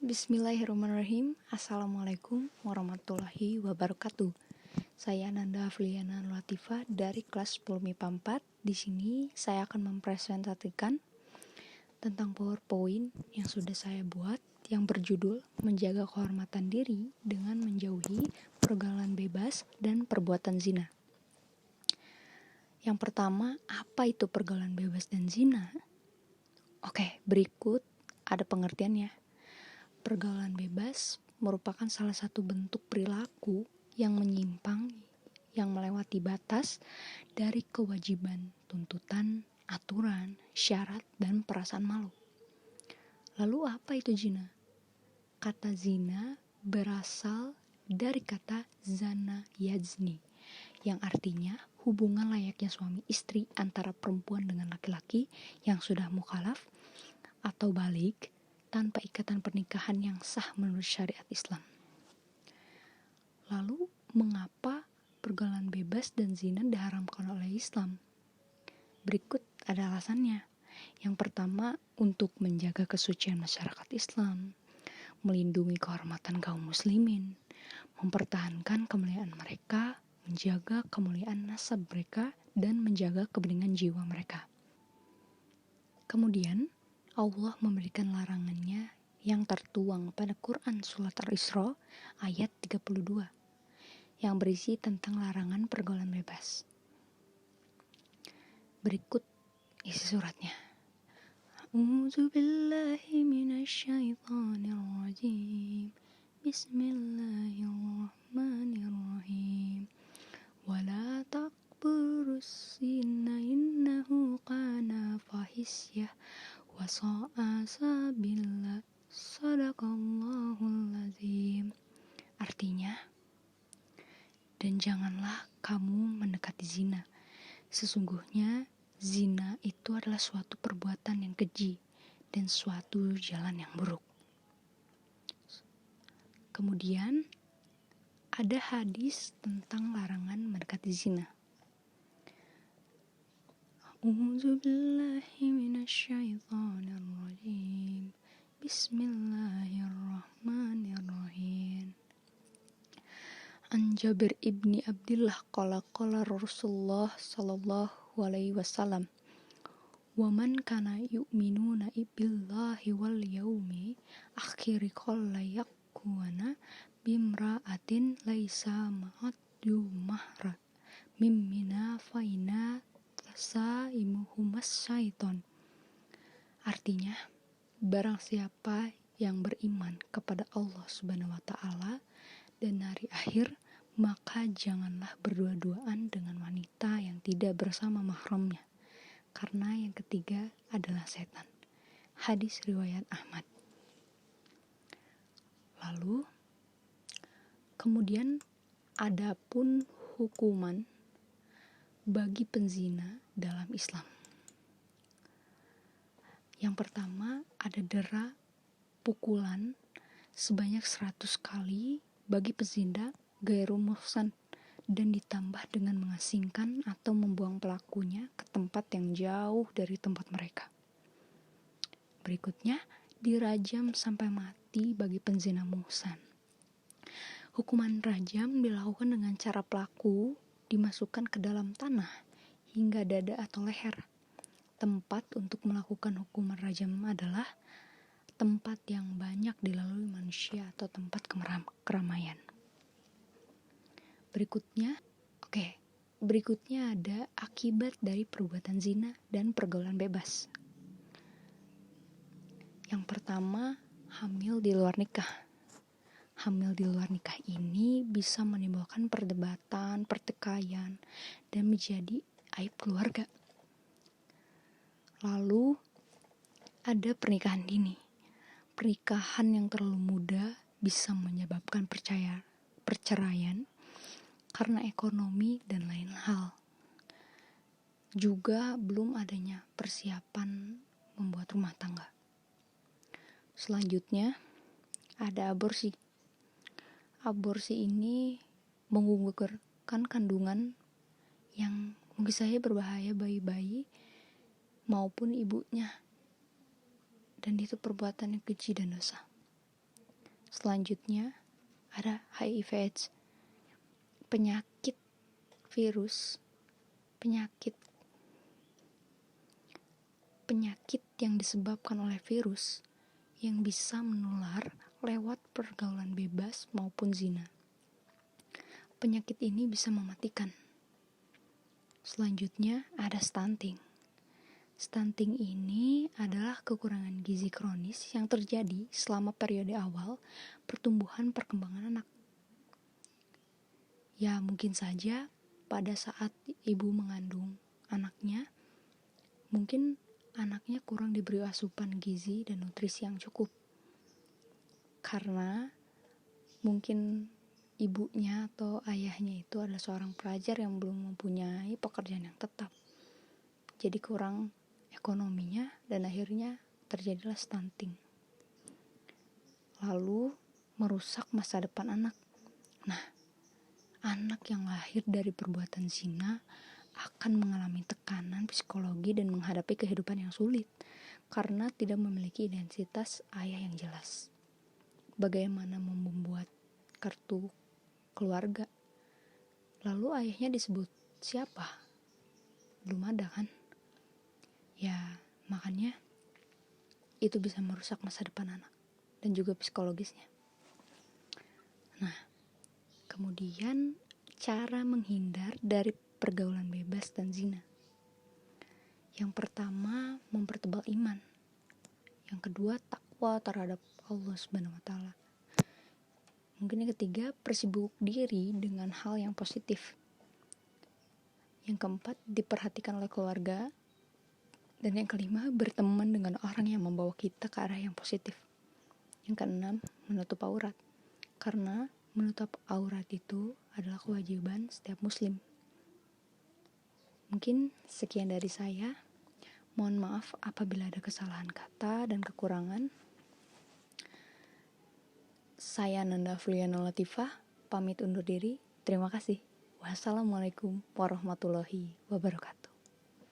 Bismillahirrahmanirrahim. Assalamualaikum warahmatullahi wabarakatuh. Saya Nanda Afliana Latifah dari kelas 10 MIPA 4. Di sini saya akan mempresentasikan tentang PowerPoint yang sudah saya buat yang berjudul Menjaga Kehormatan Diri dengan Menjauhi Pergaulan Bebas dan Perbuatan Zina. Yang pertama, apa itu pergaulan bebas dan zina? Oke, berikut ada pengertiannya. Pergaulan bebas merupakan salah satu bentuk perilaku yang menyimpang, yang melewati batas dari kewajiban, tuntutan, aturan, syarat, dan perasaan malu. Lalu apa itu zina? Kata zina berasal dari kata zana yazni, yang artinya hubungan layaknya suami istri antara perempuan dengan laki-laki yang sudah mukhalaf atau balik tanpa ikatan pernikahan yang sah menurut syariat Islam. Lalu, mengapa pergaulan bebas dan zina diharamkan oleh Islam? Berikut ada alasannya. Yang pertama, untuk menjaga kesucian masyarakat Islam, melindungi kehormatan kaum muslimin, mempertahankan kemuliaan mereka, menjaga kemuliaan nasab mereka, dan menjaga kebeningan jiwa mereka. Kemudian, Allah memberikan larangannya yang tertuang pada Quran Surat Al-Isra ayat 32 yang berisi tentang larangan pergaulan bebas. Berikut isi suratnya. A'udzu billahi minasyaitonir rajim. Bismillahirrahmanirrahim. Wala taqburus zina innahu kana fahisyah wa sa'a sabila sadaqallahul azim. Artinya, dan janganlah kamu mendekati zina. Sesungguhnya zina itu adalah suatu perbuatan yang keji dan suatu jalan yang buruk. Kemudian ada hadis tentang larangan mendekati zina. A'udzu billahi minasyaitonir rajim. Bismillahirrahmanirrahim. An Jabir ibni Abdillah qala Rasulullah sallallahu alaihi wasallam, wa man kana yu'minuna billahi wal yaumi akhir qala yakuna bimra'atin laisa ma'addu mahra mimmina faina tasaimuhumas syaiton. Artinya, barang siapa yang beriman kepada Allah Subhanahu wa taala dan hari akhir, maka janganlah berdua-duaan dengan wanita yang tidak bersama mahramnya, karena yang ketiga adalah setan. Hadis riwayat Ahmad. Lalu, kemudian adapun hukuman bagi penzina dalam Islam. Yang pertama ada dera, pukulan sebanyak 100 kali bagi penzina ghairu muhsan, dan ditambah dengan mengasingkan atau membuang pelakunya ke tempat yang jauh dari tempat mereka. Berikutnya, dirajam sampai mati bagi penzina muhsan. Hukuman rajam dilakukan dengan cara pelaku dimasukkan ke dalam tanah hingga dada atau leher. Tempat untuk melakukan hukuman rajam adalah tempat yang banyak dilalui manusia atau tempat keramaian. Berikutnya ada akibat dari perbuatan zina dan pergaulan bebas. Yang pertama, hamil di luar nikah. Hamil di luar nikah ini bisa menimbulkan perdebatan, pertikaian, dan menjadi aib keluarga. Lalu, ada pernikahan dini. Pernikahan yang terlalu muda bisa menyebabkan perceraian karena ekonomi dan lain hal. Juga belum adanya persiapan membuat rumah tangga. Selanjutnya, ada aborsi. Aborsi ini menggugurkan kandungan yang mungkin saja berbahaya bagi bayi maupun ibunya, dan itu perbuatan yang keji dan dosa. Selanjutnya ada HIV/AIDS, penyakit virus, penyakit yang disebabkan oleh virus yang bisa menular lewat pergaulan bebas maupun zina. Penyakit ini bisa mematikan. Selanjutnya ada stunting. Stunting ini adalah kekurangan gizi kronis yang terjadi selama periode awal pertumbuhan perkembangan anak. Ya, mungkin saja pada saat ibu mengandung anaknya, mungkin anaknya kurang diberi asupan gizi dan nutrisi yang cukup. Karena mungkin ibunya atau ayahnya itu adalah seorang pelajar yang belum mempunyai pekerjaan yang tetap. Jadi kurang ekonominya dan akhirnya terjadilah stunting. Lalu merusak masa depan anak. Nah, anak yang lahir dari perbuatan zina akan mengalami tekanan psikologi dan menghadapi kehidupan yang sulit karena tidak memiliki identitas ayah yang jelas. Bagaimana membuat kartu keluarga? Lalu ayahnya disebut siapa? Belum ada kan? Ya, makanya itu bisa merusak masa depan anak dan juga psikologisnya. Nah, kemudian cara menghindar dari pergaulan bebas dan zina. Yang pertama, mempertebal iman. Yang kedua, takwa terhadap Allah SWT. Mungkin yang ketiga, bersibuk diri dengan hal yang positif. Yang keempat, diperhatikan oleh keluarga. Dan yang kelima, berteman dengan orang yang membawa kita ke arah yang positif. Yang keenam, menutup aurat. Karena menutup aurat itu adalah kewajiban setiap muslim. Mungkin sekian dari saya. Mohon maaf apabila ada kesalahan kata dan kekurangan. Saya Nanda Fuliana Latifah, pamit undur diri. Terima kasih. Wassalamualaikum warahmatullahi wabarakatuh.